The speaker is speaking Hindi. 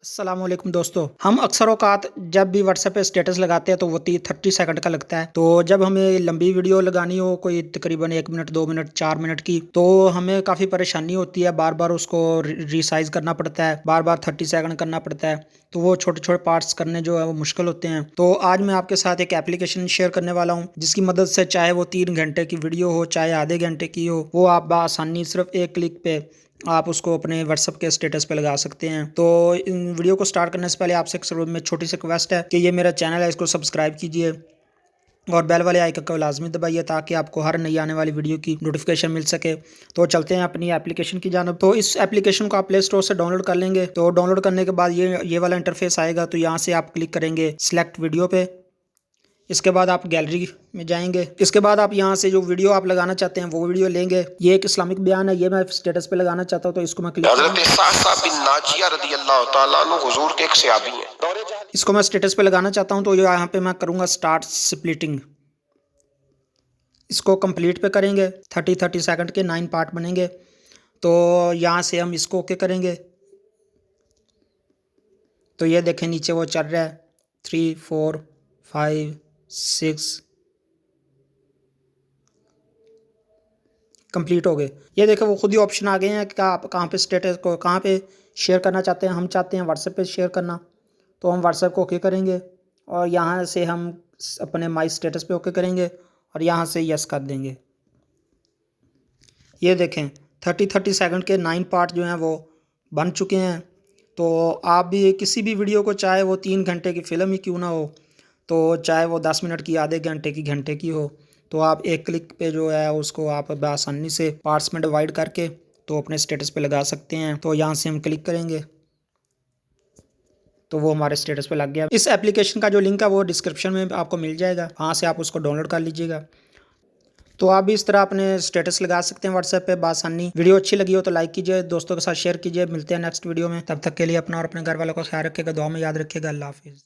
अस्सलामुअलैकुम दोस्तों, हम अक्सर औकात जब भी व्हाट्सएप पे स्टेटस लगाते हैं तो वो 30 सेकंड का लगता है। तो जब हमें लंबी वीडियो लगानी हो, कोई तकरीबन 1 मिनट 2 मिनट 4 मिनट की, तो हमें काफ़ी परेशानी होती है। बार बार उसको रिसाइज करना पड़ता है, बार बार 30 सेकंड करना पड़ता है। तो वो छोटे छोटे पार्ट्स करने जो है वो मुश्किल होते हैं। तो आज मैं आपके साथ एक एप्लीकेशन शेयर करने वाला हूँ, जिसकी मदद से चाहे वो 3 घंटे की वीडियो हो, चाहे आधे घंटे की हो, वो आप बआसानी सिर्फ एक क्लिक पे आप उसको अपने व्हाट्सएप के स्टेटस पे लगा सकते हैं। तो इन वीडियो को स्टार्ट करने से पहले आपसे एक छोटी सी रिक्वेस्ट है कि ये मेरा चैनल है, इसको सब्सक्राइब कीजिए और बेल वाले आइकन को लाजमी दबाइए ताकि आपको हर नई आने वाली वीडियो की नोटिफिकेशन मिल सके। तो चलते हैं अपनी एप्लीकेशन की जानब। तो इस एप्लीकेशन को आप प्ले स्टोर से डाउनलोड कर लेंगे। तो डाउनलोड करने के बाद ये वाला इंटरफेस आएगा। तो यहाँ से आप क्लिक करेंगे सिलेक्ट वीडियो पे। इसके बाद आप गैलरी में जाएंगे। इसके बाद आप यहाँ से जो वीडियो आप लगाना चाहते हैं वो वीडियो लेंगे। ये एक इस्लामिक बयान है, ये मैं स्टेटस पे लगाना चाहता हूँ, तो इसको मैं क्लिक इसको मैं स्टेटस पे लगाना चाहता हूँ। तो यहाँ पे मैं करूँगा स्टार्ट स्प्लिटिंग। इसको कंप्लीट पे करेंगे। 30 सेकंड के 9 पार्ट बनेंगे। तो यहाँ से हम इसको ओके करेंगे। तो ये देखें नीचे वो चल रहा है 3 4 5 6 कंप्लीट हो गए। ये देखो वो खुद ही ऑप्शन आ गए हैं कि आप कहाँ पे स्टेटस को कहाँ पे शेयर करना चाहते हैं। हम चाहते हैं व्हाट्सएप पे शेयर करना, तो हम व्हाट्सएप को ओके करेंगे और यहाँ से हम अपने माई स्टेटस पे ओके करेंगे और यहाँ से यस कर देंगे। ये देखें 30 सेकंड के 9 पार्ट जो हैं वो बन चुके हैं। तो आप भी किसी भी वीडियो को, चाहे वो 3 घंटे की फ़िल्म ही क्यों ना हो, तो चाहे वो 10 मिनट की, आधे घंटे की हो, तो आप एक क्लिक पे जो है उसको आप आसानी से पार्ट्स में डिवाइड करके तो अपने स्टेटस पे लगा सकते हैं। तो यहाँ से हम क्लिक करेंगे तो वो हमारे स्टेटस पे लग गया। इस एप्लीकेशन का जो लिंक है वो डिस्क्रिप्शन में आपको मिल जाएगा, वहाँ से आप उसको डाउनलोड कर लीजिएगा। तो आप भी इस तरह अपने स्टेटस लगा सकते हैं व्हाट्सएप पे बआसानी। वीडियो अच्छी लगी हो तो लाइक कीजिए, दोस्तों के साथ शेयर कीजिए। मिलते हैं नेक्स्ट वीडियो में, तब तक के लिए अपना और अपने घर वालों का ख्याल रखिएगा, दुआ में याद रखिएगा। अल्लाह हाफिज़।